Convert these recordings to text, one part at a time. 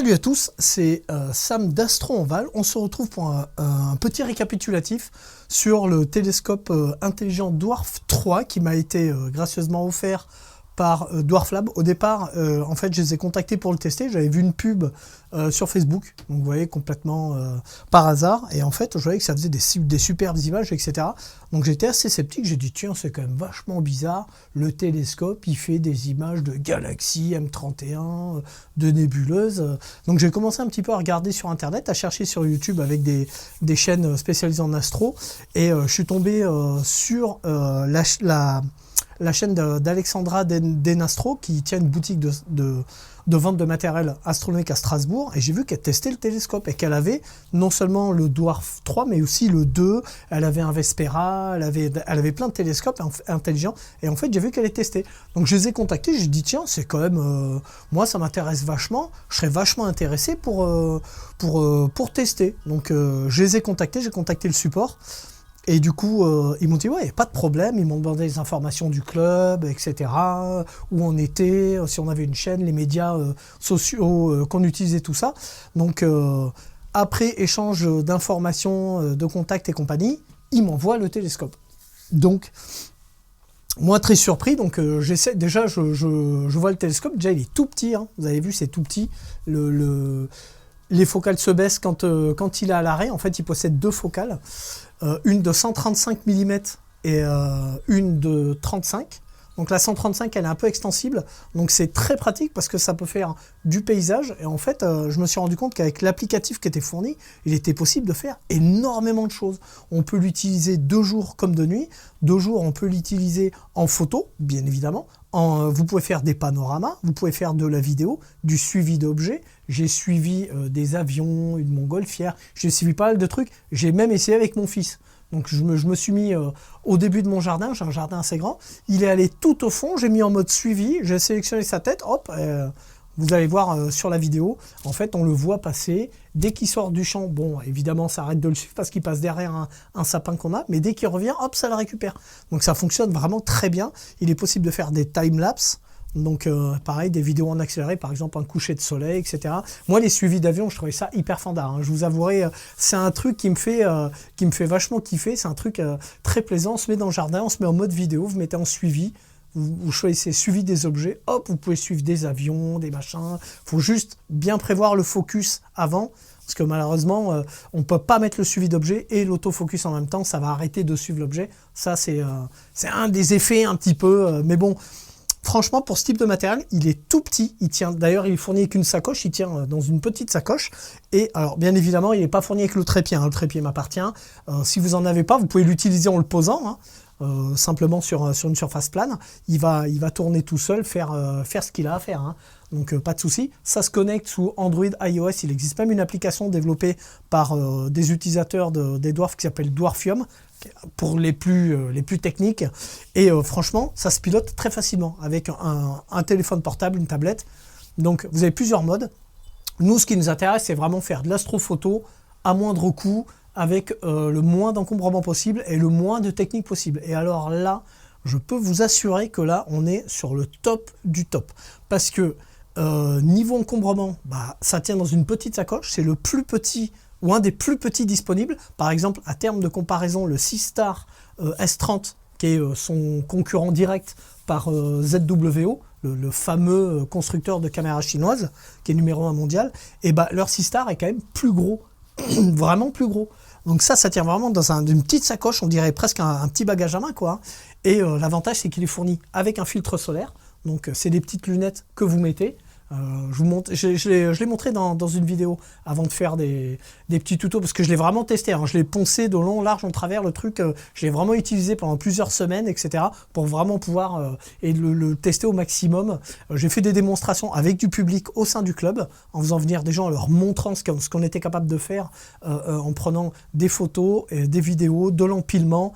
Salut à tous, c'est Sam d'Astro en Val. On se retrouve pour un petit récapitulatif sur le télescope intelligent Dwarf 3 qui m'a été gracieusement offert par Dwarf Lab. Au départ, en fait, je les ai contactés pour le tester. J'avais vu une pub sur Facebook, donc vous voyez, complètement par hasard. Et en fait, je voyais que ça faisait des superbes images, etc. Donc j'étais assez sceptique. J'ai dit, tiens, c'est quand même vachement bizarre. Le télescope, il fait des images de galaxies, M31, de nébuleuses. Donc j'ai commencé un petit peu à regarder sur Internet, à chercher sur YouTube avec des chaînes spécialisées en astro. Et je suis tombé sur la chaîne d'Alexandra Denastro qui tient une boutique de vente de matériel astronomique à Strasbourg, et j'ai vu qu'elle testait le télescope et qu'elle avait non seulement le Dwarf 3 mais aussi le 2, elle avait un Vespera, elle avait plein de télescopes intelligents, et en fait j'ai vu qu'elle les testait. Donc je les ai contactés, j'ai dit tiens, c'est quand même moi ça m'intéresse vachement, je serais vachement intéressé pour tester. Donc je les ai contactés, j'ai contacté le support. Et du coup, ils m'ont dit, ouais, pas de problème. Ils m'ont demandé les informations du club, etc., où on était, si on avait une chaîne, les médias sociaux qu'on utilisait, tout ça. Donc, après échange d'informations, de contacts et compagnie, ils m'envoient le télescope. Donc, moi, très surpris. Donc, j'essaie. Déjà, je vois le télescope. Déjà, il est tout petit. Hein. Vous avez vu, c'est tout petit. Les focales se baissent quand il est à l'arrêt. En fait, il possède deux focales. Une de 135 mm et une de 35. Donc la 135, elle est un peu extensible. Donc c'est très pratique parce que ça peut faire du paysage. Et en fait, je me suis rendu compte qu'avec l'applicatif qui était fourni, il était possible de faire énormément de choses. On peut l'utiliser de jour comme de nuit. De jour, on peut l'utiliser en photo, bien évidemment. Vous pouvez faire des panoramas, vous pouvez faire de la vidéo, du suivi d'objets. J'ai suivi des avions, une montgolfière, j'ai suivi pas mal de trucs. J'ai même essayé avec mon fils. Donc je me suis mis au début de mon jardin, j'ai un jardin assez grand. Il est allé tout au fond, j'ai mis en mode suivi, j'ai sélectionné sa tête, hop, vous allez voir sur la vidéo. En fait, on le voit passer. Dès qu'il sort du champ, bon, évidemment, ça arrête de le suivre parce qu'il passe derrière un sapin qu'on a. Mais dès qu'il revient, hop, ça le récupère. Donc ça fonctionne vraiment très bien. Il est possible de faire des time-lapse. Donc pareil, des vidéos en accéléré, par exemple un coucher de soleil, etc. Moi, les suivis d'avion, je trouvais ça hyper fandard. Hein. Je vous avouerai, c'est un truc qui me fait vachement kiffer. C'est un truc très plaisant. On se met dans le jardin, on se met en mode vidéo, vous mettez en suivi. Vous choisissez suivi des objets, hop, vous pouvez suivre des avions, des machins. Il faut juste bien prévoir le focus avant, parce que malheureusement, on ne peut pas mettre le suivi d'objet et l'autofocus en même temps, ça va arrêter de suivre l'objet. Ça, c'est un des effets un petit peu, mais bon. Franchement, pour ce type de matériel, il est tout petit. Il tient, d'ailleurs, il est fourni avec une sacoche. Il tient dans une petite sacoche. Et alors, bien évidemment, il n'est pas fourni avec le trépied. Hein. Le trépied m'appartient. Si vous n'en avez pas, vous pouvez l'utiliser en le posant. Hein. Simplement sur une surface plane. Il va tourner tout seul, faire ce qu'il a à faire. Hein. Donc, pas de souci. Ça se connecte sous Android, iOS. Il existe même une application développée par des utilisateurs des Dwarf qui s'appelle Dwarfium, pour les plus techniques. Et franchement, ça se pilote très facilement avec un téléphone portable, une tablette. Donc, vous avez plusieurs modes. Nous, ce qui nous intéresse, c'est vraiment faire de l'astrophoto à moindre coût, avec le moins d'encombrement possible et le moins de technique possible. Et alors là, je peux vous assurer que là, on est sur le top du top. Parce que niveau encombrement, ça tient dans une petite sacoche. C'est le plus petit ou un des plus petits disponibles. Par exemple, à terme de comparaison, le SeaStar S30, qui est son concurrent direct par ZWO, le fameux constructeur de caméras chinoises, qui est numéro 1 mondial, et leur SeaStar est quand même plus gros, vraiment plus gros. Donc ça tient vraiment dans une petite sacoche, on dirait presque un petit bagage à main, quoi. Et l'avantage, c'est qu'il est fourni avec un filtre solaire. Donc c'est des petites lunettes que vous mettez. Je vous montre, je l'ai montré dans une vidéo avant de faire des petits tutos, parce que je l'ai vraiment testé. Hein. Je l'ai poncé de long, large, en travers. Le truc, je l'ai vraiment utilisé pendant plusieurs semaines, etc. pour vraiment pouvoir le tester au maximum. J'ai fait des démonstrations avec du public au sein du club, en faisant venir des gens, en leur montrant ce qu'on était capable de faire, en prenant des photos, des vidéos, de l'empilement,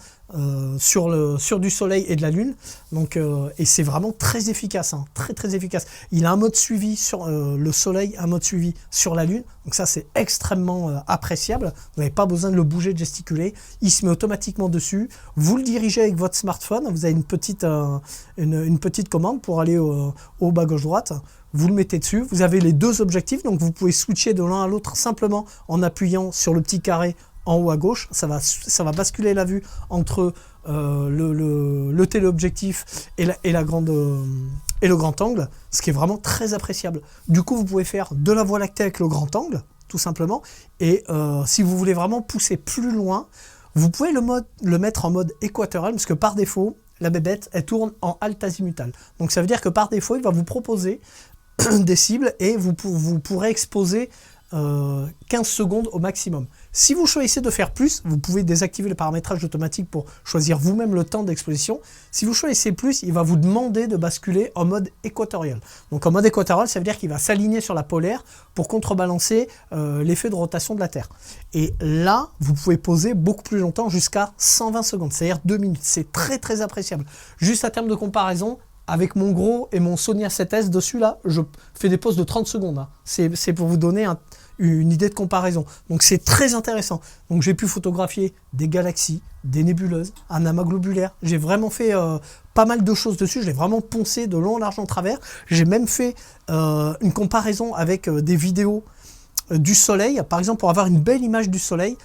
sur du soleil et de la lune. Donc, et c'est vraiment très efficace, hein, très très efficace. Il a un mode suivi sur le soleil, un mode suivi sur la lune. Donc ça, c'est extrêmement appréciable. Vous n'avez pas besoin de le bouger, de gesticuler. Il se met automatiquement dessus. Vous le dirigez avec votre smartphone. Vous avez une petite commande pour aller au bas gauche droite. vous le mettez dessus. Vous avez les deux objectifs, donc vous pouvez switcher de l'un à l'autre simplement en appuyant sur le petit carré en haut à gauche. Ça va basculer la vue entre le téléobjectif et le grand angle, ce qui est vraiment très appréciable. Du coup, vous pouvez faire de la Voie lactée avec le grand angle, tout simplement. Et si vous voulez vraiment pousser plus loin, vous pouvez le mettre en mode équatorial, parce que par défaut, la bébête, elle tourne en alt azimutal. Donc ça veut dire que par défaut, il va vous proposer des cibles et vous pourrez exposer 15 secondes au maximum. Si vous choisissez de faire plus, vous pouvez désactiver le paramétrage automatique pour choisir vous-même le temps d'exposition. Si vous choisissez plus, il va vous demander de basculer en mode équatorial. Donc en mode équatorial, ça veut dire qu'il va s'aligner sur la polaire pour contrebalancer l'effet de rotation de la Terre. Et là, vous pouvez poser beaucoup plus longtemps, jusqu'à 120 secondes, c'est-à-dire 2 minutes. C'est très très appréciable. Juste à terme de comparaison, avec mon gros et mon Sony A7S dessus, là, je fais des pauses de 30 secondes. Hein. C'est pour vous donner une idée de comparaison. Donc c'est très intéressant. Donc j'ai pu photographier des galaxies, des nébuleuses, un amas globulaire. J'ai vraiment fait pas mal de choses dessus. Je l'ai vraiment poncé de long en large en travers. J'ai même fait une comparaison avec des vidéos du soleil. Par exemple, pour avoir une belle image du soleil,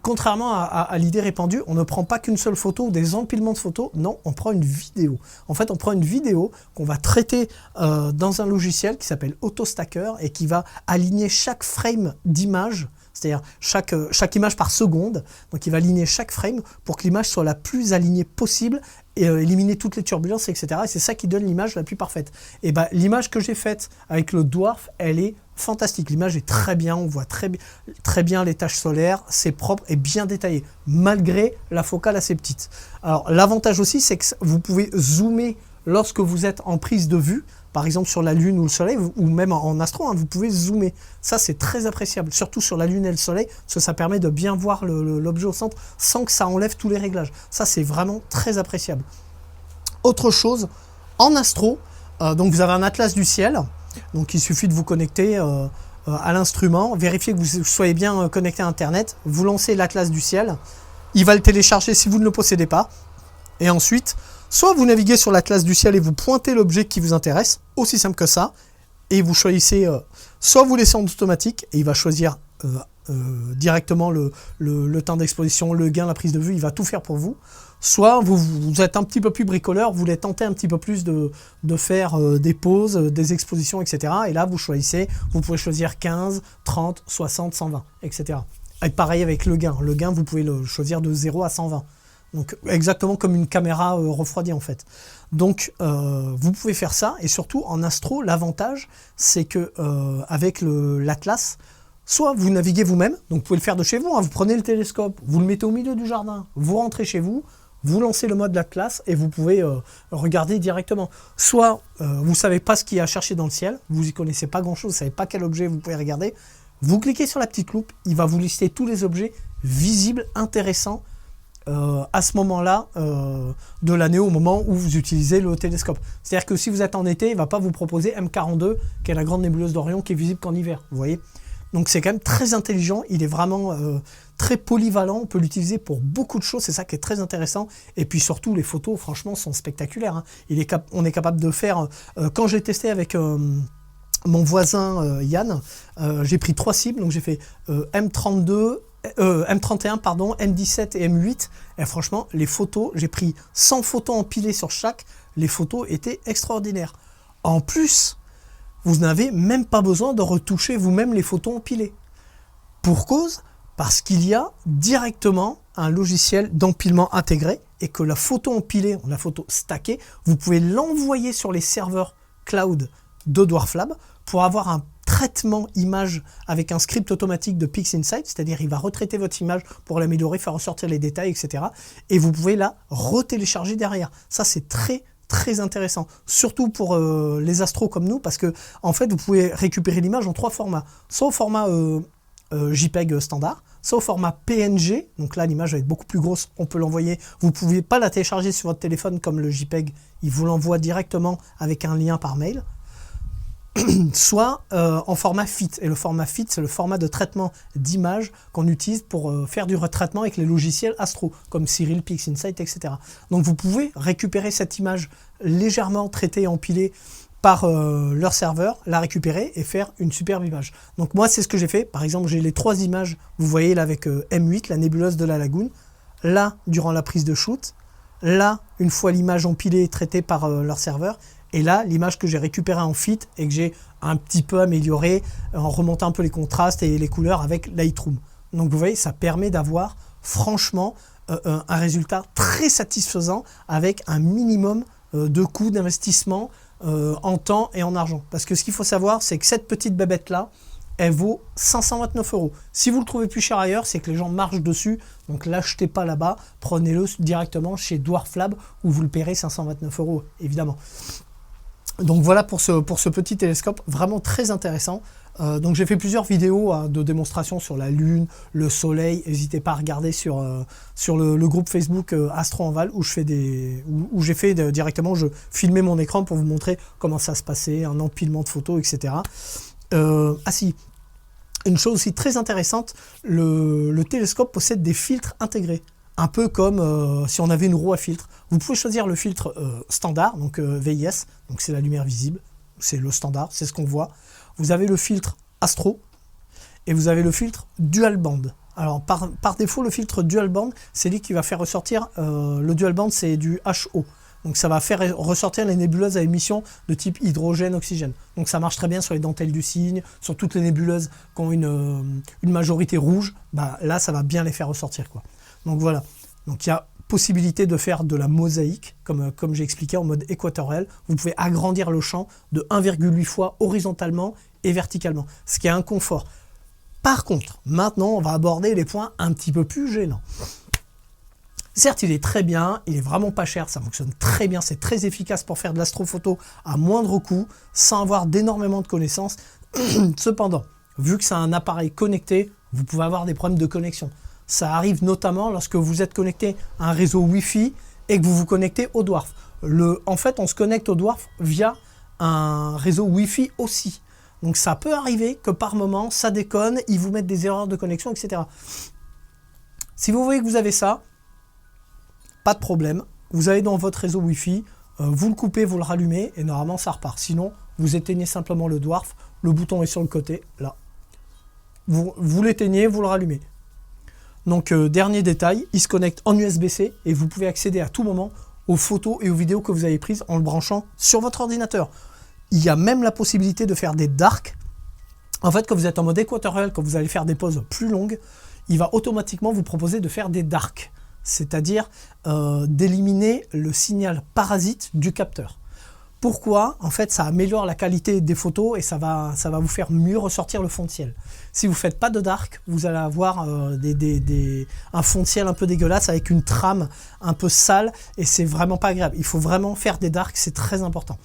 contrairement à l'idée répandue, on ne prend pas qu'une seule photo ou des empilements de photos, non, on prend une vidéo. En fait, on prend une vidéo qu'on va traiter dans un logiciel qui s'appelle AutoStacker et qui va aligner chaque frame d'image, c'est-à-dire chaque image par seconde. Donc il va aligner chaque frame pour que l'image soit la plus alignée possible et éliminer toutes les turbulences, etc. Et c'est ça qui donne l'image la plus parfaite. Et ben, l'image que j'ai faite avec le Dwarf, elle est fantastique. L'image est très bien, on voit très bien les taches solaires, c'est propre et bien détaillé, malgré la focale assez petite. Alors l'avantage aussi, c'est que vous pouvez zoomer lorsque vous êtes en prise de vue, par exemple sur la Lune ou le Soleil, ou même en astro, hein, vous pouvez zoomer. Ça, c'est très appréciable, surtout sur la Lune et le Soleil, parce que ça permet de bien voir l'objet au centre sans que ça enlève tous les réglages. Ça, c'est vraiment très appréciable. Autre chose, en astro, donc vous avez un atlas du ciel, donc il suffit de vous connecter à l'instrument, vérifier que vous soyez bien connecté à Internet, vous lancez l'atlas du ciel, il va le télécharger si vous ne le possédez pas, et ensuite, soit vous naviguez sur l'atlas du ciel et vous pointez l'objet qui vous intéresse, aussi simple que ça, et vous choisissez, soit vous laissez en automatique, et il va choisir directement le temps d'exposition, le gain, la prise de vue, il va tout faire pour vous. Soit vous êtes un petit peu plus bricoleur, vous voulez tenter un petit peu plus de faire des pauses, des expositions, etc. Et là, vous choisissez, vous pouvez choisir 15, 30, 60, 120, etc. Et pareil avec le gain. Le gain, vous pouvez le choisir de 0 à 120. Donc exactement comme une caméra refroidie en fait. Donc vous pouvez faire ça. Et surtout en astro, l'avantage, c'est que avec l'Atlas, soit vous naviguez vous-même, donc vous pouvez le faire de chez vous, hein, vous prenez le télescope, vous le mettez au milieu du jardin, vous rentrez chez vous, vous lancez le mode Atlas et vous pouvez regarder directement. Soit vous ne savez pas ce qu'il y a à chercher dans le ciel, vous n'y connaissez pas grand-chose, vous ne savez pas quel objet vous pouvez regarder, vous cliquez sur la petite loupe, il va vous lister tous les objets visibles, intéressants, à ce moment-là de l'année, au moment où vous utilisez le télescope. C'est-à-dire que si vous êtes en été, il ne va pas vous proposer M42, qui est la grande nébuleuse d'Orion, qui est visible qu'en hiver, vous voyez. Donc c'est quand même très intelligent, il est vraiment très polyvalent, on peut l'utiliser pour beaucoup de choses, c'est ça qui est très intéressant. Et puis surtout, les photos, franchement, sont spectaculaires. Hein. On est capable de faire, quand j'ai testé avec mon voisin Yann, j'ai pris 3 cibles, donc j'ai fait M31, pardon, M17 et M8. Et franchement, les photos, j'ai pris 100 photos empilées sur chaque, les photos étaient extraordinaires. En plus, vous n'avez même pas besoin de retoucher vous-même les photos empilées. Pour cause, parce qu'il y a directement un logiciel d'empilement intégré et que la photo empilée, la photo stackée, vous pouvez l'envoyer sur les serveurs cloud de Dwarf Lab pour avoir un traitement image avec un script automatique de PixInsight, c'est-à-dire il va retraiter votre image pour l'améliorer, faire ressortir les détails, etc. Et vous pouvez la retélécharger derrière. Ça, c'est très intéressant, surtout pour les astros comme nous, parce que en fait, vous pouvez récupérer l'image en 3 formats, soit au format JPEG standard, soit au format PNG, donc là l'image va être beaucoup plus grosse, on peut l'envoyer, vous ne pouvez pas la télécharger sur votre téléphone comme le JPEG, il vous l'envoie directement avec un lien par mail, soit en format FIT. Et le format FIT, c'est le format de traitement d'image qu'on utilise pour faire du retraitement avec les logiciels Astro, comme Cyril, PixInsight, etc. Donc vous pouvez récupérer cette image légèrement traitée et empilée par leur serveur, la récupérer et faire une superbe image. Donc moi, c'est ce que j'ai fait. Par exemple, j'ai les 3 images, vous voyez là avec M8, la nébuleuse de la lagune, là, durant la prise de shoot, là, une fois l'image empilée et traitée par leur serveur, et là, l'image que j'ai récupérée en fit et que j'ai un petit peu améliorée en remontant un peu les contrastes et les couleurs avec Lightroom. Donc vous voyez, ça permet d'avoir franchement un résultat très satisfaisant avec un minimum de coûts d'investissement en temps et en argent. Parce que ce qu'il faut savoir, c'est que cette petite bébête-là, elle vaut 529 €. Si vous le trouvez plus cher ailleurs, c'est que les gens marchent dessus. Donc l'achetez pas là-bas, prenez-le directement chez Dwarf Lab où vous le paierez 529 €, évidemment. Donc voilà pour ce petit télescope, vraiment très intéressant. Donc j'ai fait plusieurs vidéos de démonstration sur la Lune, le Soleil. N'hésitez pas à regarder sur le groupe Facebook Astro en Val où j'ai fait directement, je filmais mon écran pour vous montrer comment ça se passait, un empilement de photos, etc. Ah si, une chose aussi très intéressante, le télescope possède des filtres intégrés. Un peu comme si on avait une roue à filtre. Vous pouvez choisir le filtre standard, donc VIS, donc c'est la lumière visible, c'est le standard, c'est ce qu'on voit. Vous avez le filtre Astro et vous avez le filtre Dual Band. Alors par défaut, le filtre Dual Band, c'est lui qui va faire ressortir, le Dual Band c'est du HO. Donc ça va faire ressortir les nébuleuses à émission de type hydrogène, oxygène. Donc ça marche très bien sur les dentelles du cygne, sur toutes les nébuleuses qui ont une majorité rouge, bah, là ça va bien les faire ressortir, quoi. Donc voilà, donc il y a possibilité de faire de la mosaïque, comme j'ai expliqué, en mode équatorial. Vous pouvez agrandir le champ de 1,8 fois horizontalement et verticalement, ce qui est un confort. Par contre, maintenant on va aborder les points un petit peu plus gênants. Certes, il est très bien, il est vraiment pas cher, ça fonctionne très bien, c'est très efficace pour faire de l'astrophoto à moindre coût, sans avoir d'énormément de connaissances. Cependant, vu que c'est un appareil connecté, vous pouvez avoir des problèmes de connexion. Ça arrive notamment lorsque vous êtes connecté à un réseau Wi-Fi et que vous vous connectez au Dwarf. En fait, on se connecte au Dwarf via un réseau Wi-Fi aussi. Donc ça peut arriver que par moment, ça déconne, ils vous mettent des erreurs de connexion, etc. Si vous voyez que vous avez ça, pas de problème. Vous allez dans votre réseau Wi-Fi, vous le coupez, vous le rallumez et normalement ça repart. Sinon, vous éteignez simplement le Dwarf, le bouton est sur le côté, là. Vous l'éteignez, vous le rallumez. Donc dernier détail, il se connecte en USB-C et vous pouvez accéder à tout moment aux photos et aux vidéos que vous avez prises en le branchant sur votre ordinateur. Il y a même la possibilité de faire des darks. En fait, quand vous êtes en mode équatorial, quand vous allez faire des pauses plus longues, il va automatiquement vous proposer de faire des darks, c'est-à-dire d'éliminer le signal parasite du capteur. Pourquoi? En fait, ça améliore la qualité des photos et ça va vous faire mieux ressortir le fond de ciel. Si vous ne faites pas de dark, vous allez avoir un fond de ciel un peu dégueulasse avec une trame un peu sale et c'est vraiment pas agréable. Il faut vraiment faire des darks, c'est très important.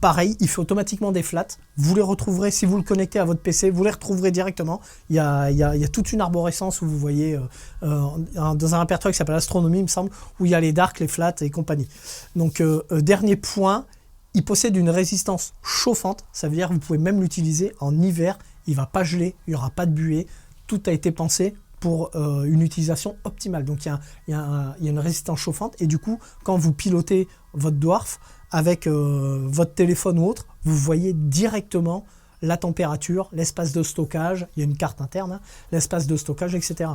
Pareil, il fait automatiquement des flats. Vous les retrouverez, si vous le connectez à votre PC, vous les retrouverez directement. Il y a toute une arborescence où vous voyez, dans un répertoire qui s'appelle Astronomie, il me semble, où il y a les darks, les flats et compagnie. Donc, dernier point, il possède une résistance chauffante. Ça veut dire que vous pouvez même l'utiliser en hiver. Il ne va pas geler, il n'y aura pas de buée. Tout a été pensé pour une utilisation optimale. Donc, il y a une résistance chauffante. Et du coup, quand vous pilotez votre Dwarf, avec votre téléphone ou autre, vous voyez directement la température, l'espace de stockage, il y a une carte interne, hein, l'espace de stockage, etc.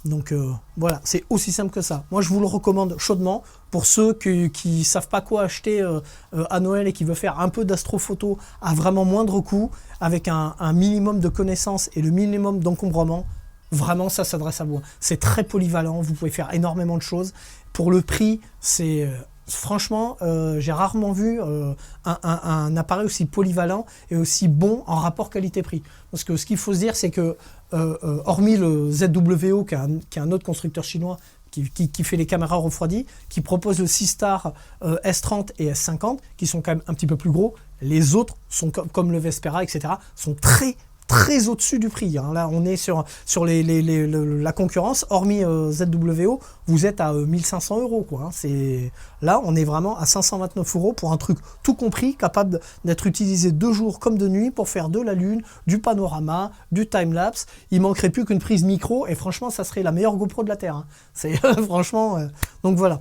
Donc voilà, c'est aussi simple que ça. Moi, je vous le recommande chaudement pour ceux qui ne savent pas quoi acheter à Noël et qui veulent faire un peu d'astrophoto à vraiment moindre coût, avec un minimum de connaissances et le minimum d'encombrement. Vraiment, ça s'adresse à vous. C'est très polyvalent, vous pouvez faire énormément de choses. Pour le prix, c'est... Franchement, j'ai rarement vu un appareil aussi polyvalent et aussi bon en rapport qualité-prix. Parce que ce qu'il faut se dire, c'est que, hormis le ZWO, qui est un autre constructeur chinois qui fait les caméras refroidies, qui propose le Seastar S30 et S50, qui sont quand même un petit peu plus gros, les autres, sont comme le Vespera, etc., sont très au-dessus du prix. Hein. Là, on est sur la concurrence. Hormis ZWO, vous êtes à 1500 €. Quoi, hein. Là, on est vraiment à 529 € pour un truc tout compris, capable d'être utilisé de jour comme de nuit pour faire de la lune, du panorama, du time-lapse. Il manquerait plus qu'une prise micro et franchement, ça serait la meilleure GoPro de la Terre. Hein. C'est franchement... donc voilà.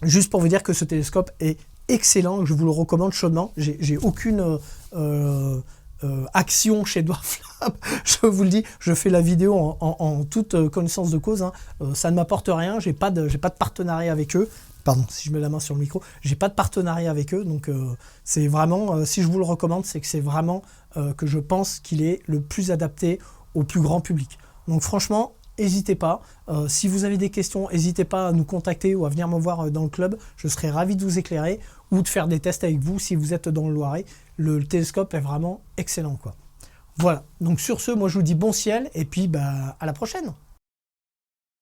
Juste pour vous dire que ce télescope est excellent, je vous le recommande chaudement. J'ai aucune action chez Dwarf Lab, je vous le dis, je fais la vidéo en toute connaissance de cause, hein. Ça ne m'apporte rien, j'ai pas de partenariat avec eux. Pardon, si je mets la main sur le micro, j'ai pas de partenariat avec eux, donc c'est vraiment, si je vous le recommande, c'est que c'est vraiment que je pense qu'il est le plus adapté au plus grand public. Donc franchement, n'hésitez pas. Si vous avez des questions, n'hésitez pas à nous contacter ou à venir me voir dans le club. Je serai ravi de vous éclairer ou de faire des tests avec vous si vous êtes dans le Loiret. Le télescope est vraiment excellent, quoi. Voilà. Donc sur ce, moi je vous dis bon ciel et puis à la prochaine.